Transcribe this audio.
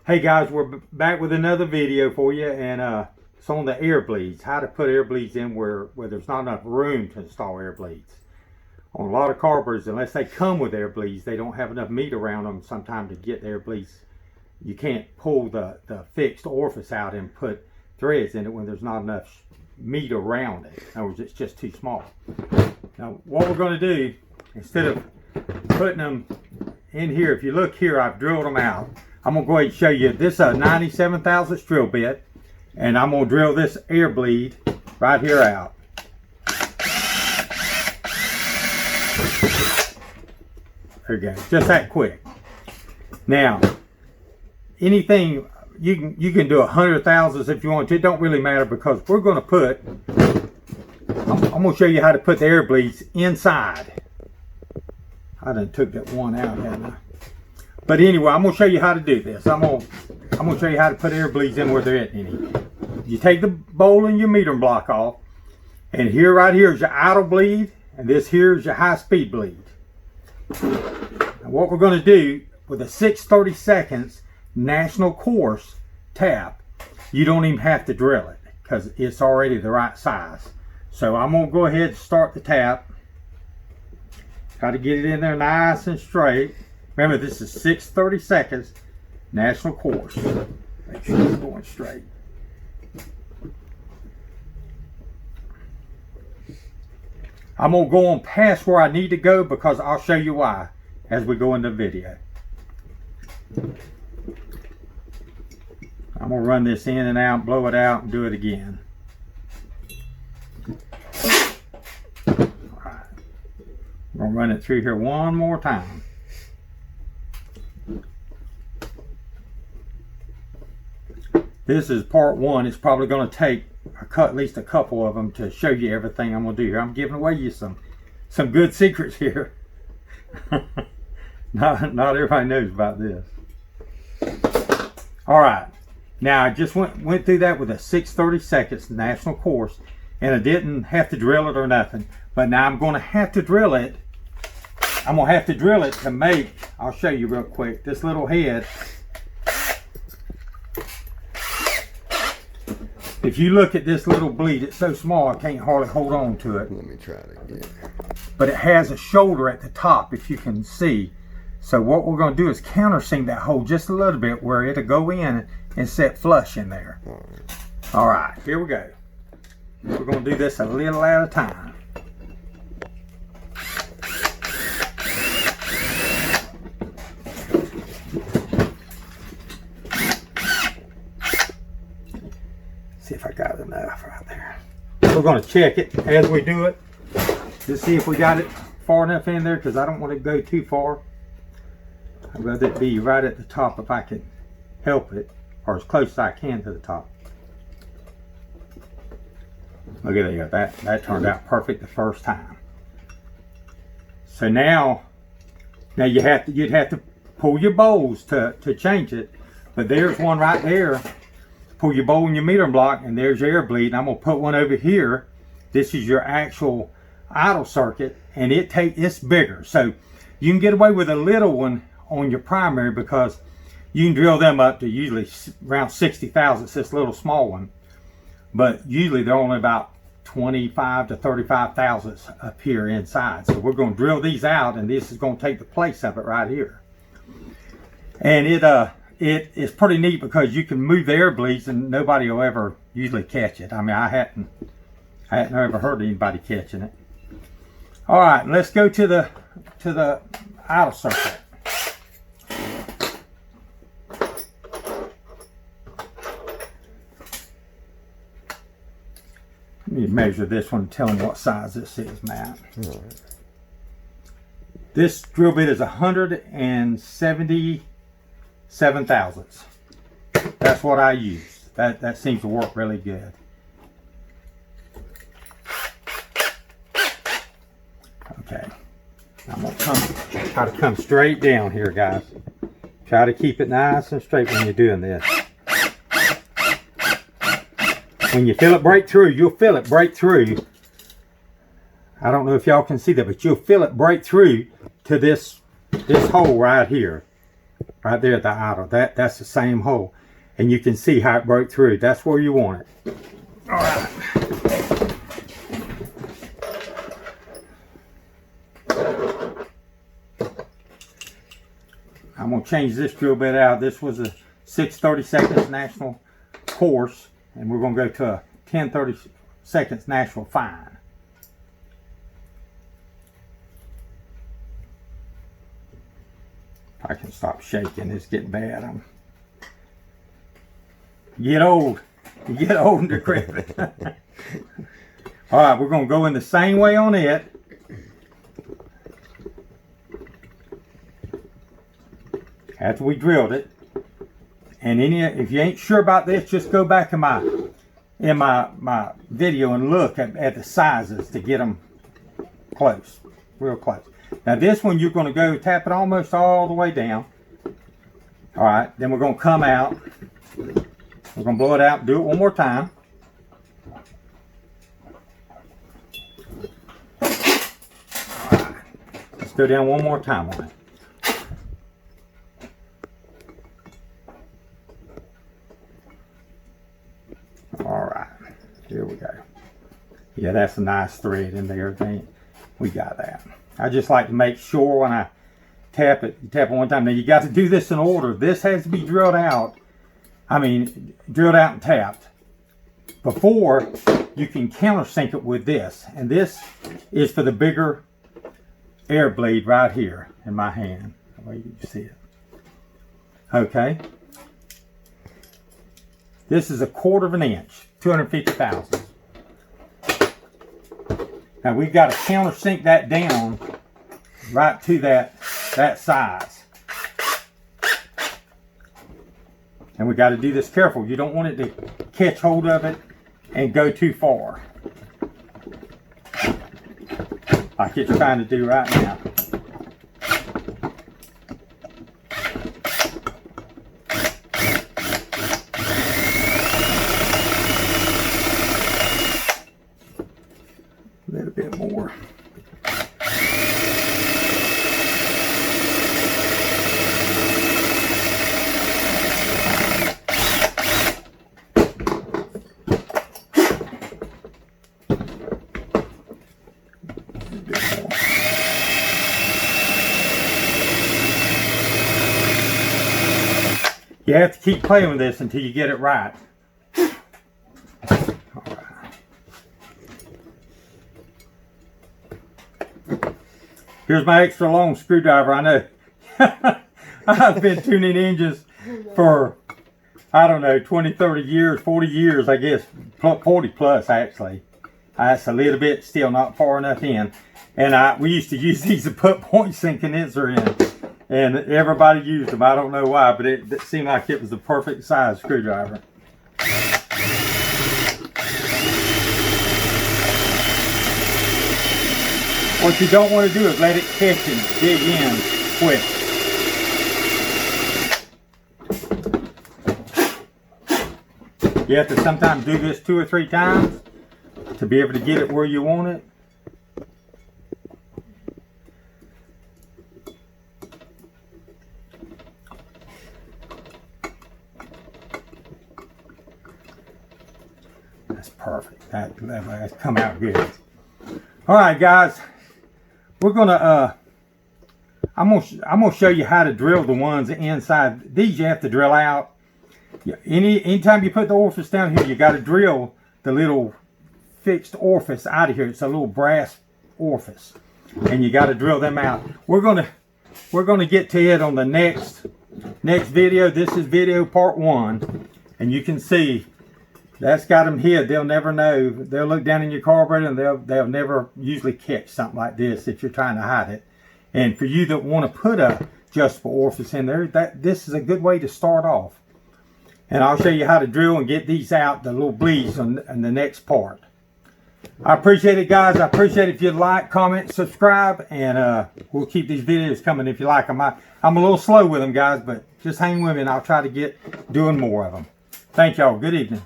Hey guys, we're back with another video for you, and it's on the air bleeds. How to put air bleeds in where there's not enough room to install air bleeds. On a lot of carburetors, unless they come with air bleeds, they don't have enough meat around them sometimes to get the air bleeds. You can't pull the fixed orifice out and put threads in it when there's not enough meat around it. In other words, it's just too small. Now, what we're going to do, instead of putting them in here, if you look here, I've drilled them out. I'm going to go ahead and show you. This is a 97 thousandths drill bit, and I'm going to drill this air bleed right here out. There you go, just that quick. Now, anything, you can do 100 thousandths if you want to. It don't really matter, because we're going to put, I'm going to show you how to put the air bleeds inside. I done took that one out, hadn't I? But anyway, I'm going to show you how to do this. I'm going to show you how to put air bleeds in where there isn't any. You take the bowl and your meter block off, and here, right here is your idle bleed, and this here is your high speed bleed. And what we're going to do with a 6/30 seconds national course tap, you don't even have to drill it because it's already the right size. So I'm going to go ahead and start the tap. Try to get it in there nice and straight. Remember, this is 6/30 seconds national course. Make sure it's going straight. I'm going to go on past where I need to go, because I'll show you why as we go into the video. I'm going to run this in and out, blow it out, and do it again. Alright. I'm going to run it through here one more time. This is part one. It's probably going to take at least a couple of them to show you everything I'm going to do here. I'm giving away you some good secrets here. not everybody knows about this. All right. Now, I just went through that with a 6/30 seconds national course, and I didn't have to drill it or nothing. But now I'm going to have to drill it. I'm going to have to drill it to make, I'll show you real quick, this little head. If you look at this little bleed, it's so small I can't hardly hold on to it. Let me try it again. But it has a shoulder at the top, if you can see. So what we're going to do is countersink that hole just a little bit where it'll go in and set flush in there. All right, here we go. We're going to do this a little at a time. See if I got enough right there. We're going to check it as we do it to see if we got it far enough in there, because I don't want to go too far. I'd rather it be right at the top if I can help it, or as close as I can to the top. Look at that. That turned out perfect the first time. So now you'd have to pull your bowls to change it. But there's one right there. Pull your bowl and your meter block, and there's your air bleed. And I'm going to put one over here. This is your actual idle circuit, and it's bigger. So you can get away with a little one on your primary, because you can drill them up to usually around 60 thousandths, this little small one. But usually they're only about 25 to 35 thousandths up here inside. So we're going to drill these out, and this is going to take the place of it right here. And it is pretty neat, because you can move the air bleeds and nobody will ever usually catch it. I mean, I hadn't ever heard of anybody catching it. All right, let's go to the idle circuit. Let me measure this one and tell them what size this is, Matt. All right. This drill bit is 177 thousandths. That's what I use. That seems to work really good. Okay. I'm going to try to come straight down here, guys. Try to keep it nice and straight when you're doing this. When you feel it break through, you'll feel it break through. I don't know if y'all can see that, but you'll feel it break through to this hole right here. right there at the idle. That's the same hole. And you can see how it broke through. That's where you want it. All right. I'm going to change this drill bit out. This was a 6/32 national coarse, and we're going to go to a 10/32 national fine. I can stop shaking. It's getting bad. You get old and decrepit. All right, we're going to go in the same way on it. After we drilled it. And if you ain't sure about this, just go back in my video and look at the sizes to get them close, real close. Now this one you're going to go tap it almost all the way down. All right, then we're going to come out. We're going to blow it out and do it one more time. All right, let's go down one more time on it. All right, here we go. Yeah, that's a nice thread in there. We got that. I just like to make sure when I tap it, you tap it one time. Now you got to do this in order. This has to be drilled out. I mean, drilled out and tapped before you can countersink it with this. And this is for the bigger air bleed right here in my hand. The way you see it. Okay. This is 1/4 inch, 250 thousandths. Now we've got to countersink that down right to that size. And we got to do this careful. You don't want it to catch hold of it and go too far. Like it's trying to do right now. A little bit more. You have to keep playing with this until you get it right. All right. Here's my extra long screwdriver. I know I've been tuning engines for, I don't know, 20, 30 years, 40 years, I guess, 40 plus actually. That's a little bit still not far enough in. And we used to use these to put point sink condenser in. And everybody used them. I don't know why, but it seemed like it was the perfect size screwdriver. What you don't want to do is let it catch and dig in quick. You have to sometimes do this 2 or 3 times to be able to get it where you want it. That's perfect. That's come out good. All right, guys. We're gonna I'm gonna show you how to drill the ones inside. These you have to drill out. Anytime you put the orifice down here, you got to drill the little fixed orifice out of here. It's a little brass orifice, and you got to drill them out. We're gonna get to it on the next video. This is video part 1, and you can see that's got them hid. They'll never know. They'll look down in your carburetor and they'll never usually catch something like this if you're trying to hide it. And for you that want to put a adjustable orifice in there, this is a good way to start off. And I'll show you how to drill and get these out, the little bleeds on the next part. I appreciate it, guys. I appreciate it if you'd like, comment, subscribe, and we'll keep these videos coming if you like them. I'm a little slow with them, guys, but just hang with me and I'll try to get doing more of them. Thank y'all. Good evening.